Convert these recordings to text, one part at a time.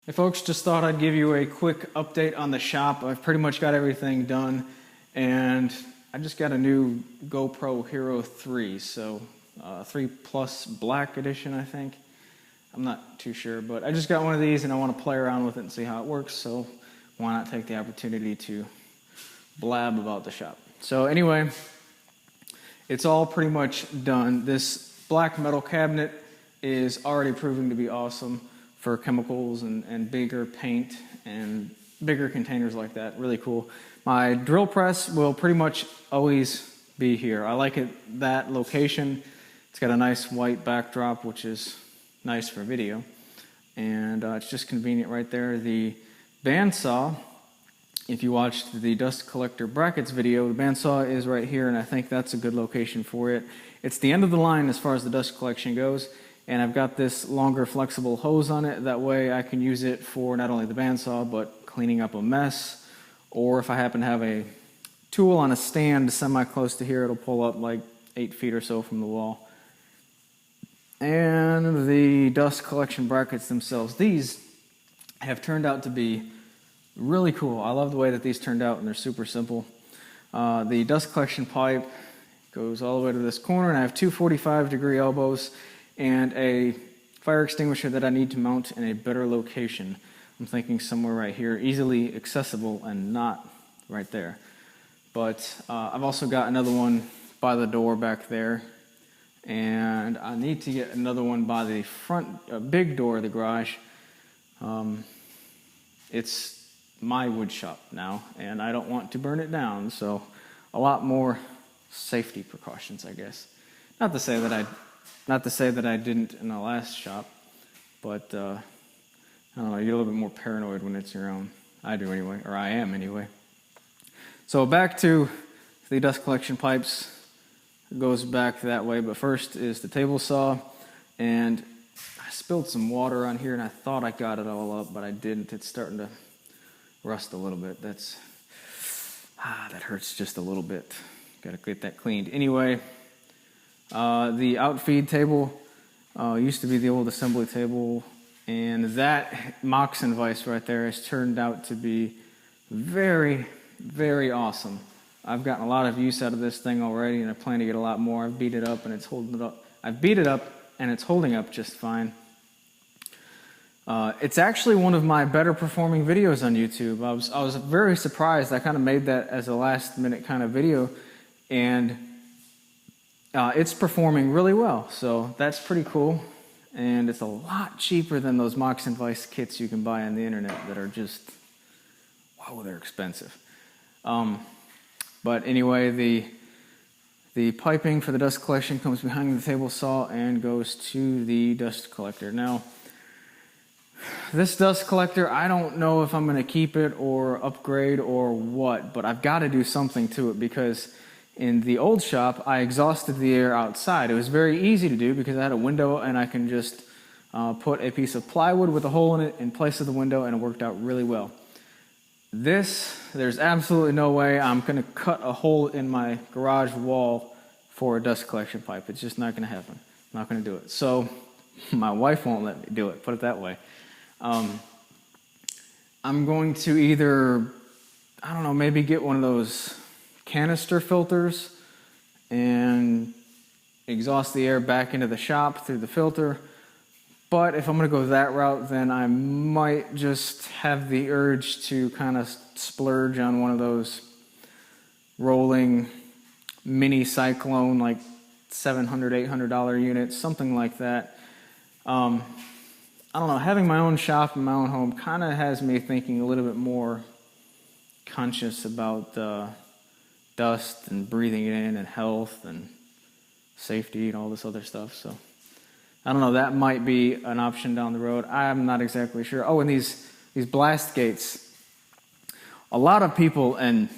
Hey folks, just thought I'd give you a quick update on the shop. I've pretty much got everything done, and I just got a new GoPro Hero 3, so 3 Plus Black Edition, I think. I'm not too sure, but I just got one of these and I want to play around with it and see how it works, so why not take the opportunity to blab about the shop. So anyway, it's all pretty much done. This black metal cabinet is already proving to be awesome for chemicals and bigger paint and bigger containers like that. Really cool. My drill press will pretty much always be here. I like it, that location. It's got a nice white backdrop, which is nice for video. And it's just convenient right there. The bandsaw, if you watched the dust collector brackets video, the bandsaw is right here, and I think that's a good location for it. It's the end of the line as far as the dust collection goes. And I've got this longer flexible hose on it. That way I can use it for not only the bandsaw, but cleaning up a mess. Or if I happen to have a tool on a stand semi-close to here, it'll pull up like 8 feet or so from the wall. And the dust collection brackets themselves, these have turned out to be really cool. I love the way that these turned out, and they're super simple. The dust collection pipe goes all the way to this corner, and I have two 45-degree elbows and a fire extinguisher that I need to mount in a better location. I'm thinking somewhere right here, easily accessible and not right there. But I've also got another one by the door back there, and I need to get another one by the front, big door of the garage. It's my wood shop now, and I don't want to burn it down, so a lot more safety precautions, I guess. Not to say that I didn't in the last shop, but I don't know, you get a little bit more paranoid when it's your own. I do anyway, or I am anyway. So back to the dust collection pipes. It goes back that way, but first is the table saw, and I spilled some water on here and I thought I got it all up, but I didn't. It's starting to rust a little bit. That hurts just a little bit. Got to get that cleaned. Anyway, the outfeed table used to be the old assembly table, and that Moxon vise right there has turned out to be very, very awesome. I've gotten a lot of use out of this thing already, and I plan to get a lot more. I've beat it up and it's holding up. I've beat it up and it's holding up just fine. It's actually one of my better performing videos on YouTube. I was very surprised. I kind of made that as a last minute kind of video, and it's performing really well, so that's pretty cool. And it's a lot cheaper than those Moxon vise kits you can buy on the internet that are just, wow, they're expensive. But anyway, the piping for the dust collection comes behind the table saw and goes to the dust collector. Now, this dust collector, I don't know if I'm going to keep it or upgrade or what, but I've got to do something to it, because in the old shop, I exhausted the air outside. It was very easy to do because I had a window and I can just put a piece of plywood with a hole in it in place of the window, and it worked out really well. There's absolutely no way I'm going to cut a hole in my garage wall for a dust collection pipe. It's just not going to happen. I'm not going to do it. So my wife won't let me do it, put it that way. I'm going to either, I don't know, maybe get one of those canister filters and exhaust the air back into the shop through the filter. But if I'm going to go that route, then I might just have the urge to kind of splurge on one of those rolling mini cyclone, like $700, $800 units, something like that. I don't know, having my own shop in my own home kind of has me thinking a little bit more conscious about dust and breathing it in and health and safety and all this other stuff. So I don't know, that might be an option down the road. I'm not exactly sure. Oh, and these blast gates. A lot of people, and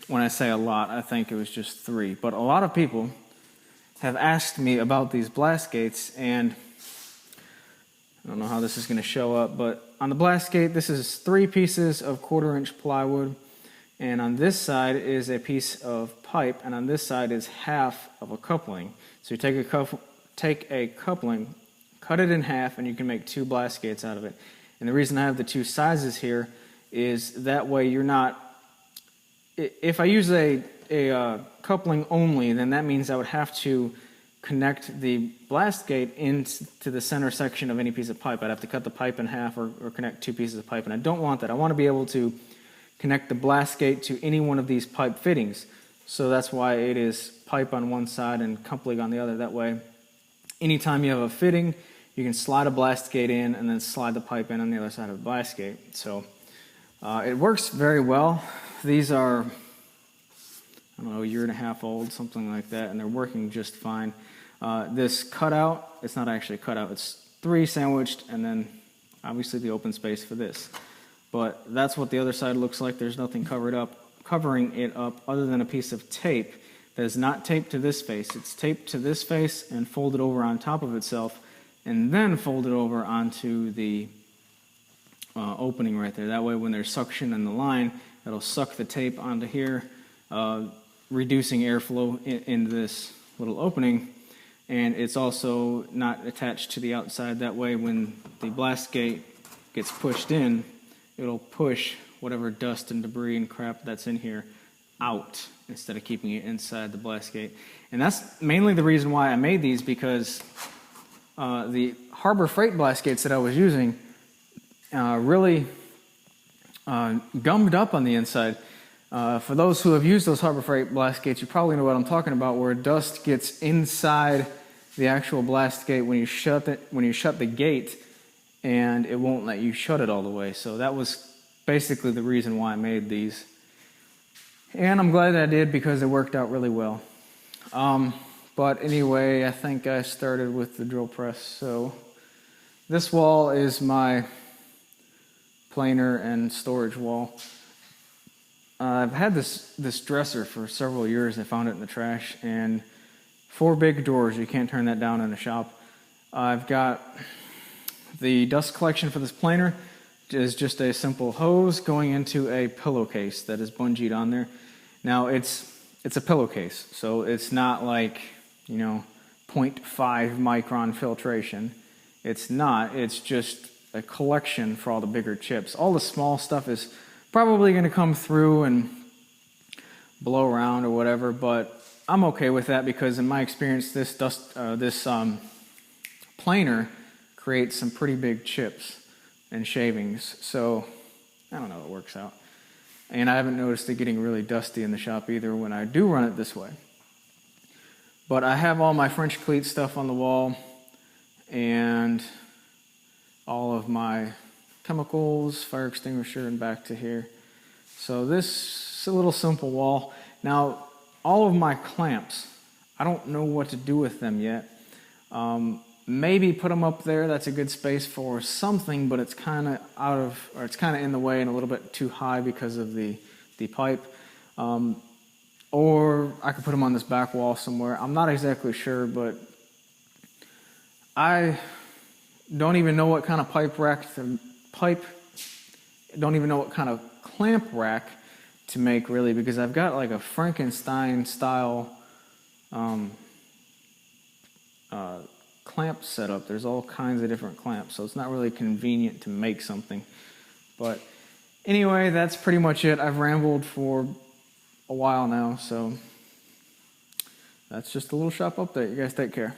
when I say a lot, I think it was just 3, but a lot of people have asked me about these blast gates, and I don't know how this is going to show up, but on the blast gate, this is 3 pieces of 1/4-inch plywood, and on this side is a piece of pipe, and on this side is half of a coupling. So you take a coupling, cut it in half, and you can make 2 blast gates out of it. And the reason I have the two sizes here is that way you're not, if I use a coupling only, then that means I would have to connect the blast gate into the center section of any piece of pipe. I'd have to cut the pipe in half or connect two pieces of pipe, and I don't want that. I want to be able to connect the blast gate to any one of these pipe fittings. So that's why it is pipe on one side and coupling on the other. That way, anytime you have a fitting, you can slide a blast gate in and then slide the pipe in on the other side of the blast gate. So it works very well. These are, I don't know, a year and a half old, something like that, and they're working just fine. This cutout, it's not actually a cutout, it's 3 sandwiched, and then obviously the open space for this. But that's what the other side looks like. There's nothing covering it up other than a piece of tape that is not taped to this face. It's taped to this face and folded over on top of itself, and then folded over onto the opening right there. That way when there's suction in the line, it'll suck the tape onto here, reducing airflow in this little opening. And it's also not attached to the outside. That way when the blast gate gets pushed in, it'll push whatever dust and debris and crap that's in here out instead of keeping it inside the blast gate. And that's mainly the reason why I made these, because the Harbor Freight blast gates that I was using really gummed up on the inside. For those who have used those Harbor Freight blast gates, you probably know what I'm talking about, where dust gets inside the actual blast gate when you shut the gate, and it won't let you shut it all the way. So that was basically the reason why I made these. And I'm glad that I did, because it worked out really well. But anyway, I think I started with the drill press. So this wall is my planer and storage wall. I've had this dresser for several years. I found it in the trash, and 4 big drawers. You can't turn that down in a shop. I've got the dust collection for this planer is just a simple hose going into a pillowcase that is bungeed on there. Now it's a pillowcase, so it's not like, 0.5 micron filtration. It's not. It's just a collection for all the bigger chips. All the small stuff is probably going to come through and blow around or whatever, but I'm okay with that, because in my experience, this planer creates some pretty big chips and shavings. So I don't know, it works out. And I haven't noticed it getting really dusty in the shop either when I do run it this way. But I have all my French cleat stuff on the wall, and all of my chemicals, fire extinguisher, and back to here. So this is a little simple wall. Now, all of my clamps, I don't know what to do with them yet. Maybe put them up there. That's a good space for something, but it's kind of it's kind of in the way and a little bit too high because of the pipe. Or I could put them on this back wall somewhere. I'm not exactly sure, but I don't even know what kind of don't even know what kind of clamp rack to make, really, because I've got like a Frankenstein style clamp setup. There's all kinds of different clamps, so it's not really convenient to make something. But anyway, that's pretty much it. I've rambled for a while now, so that's just a little shop update. You guys take care.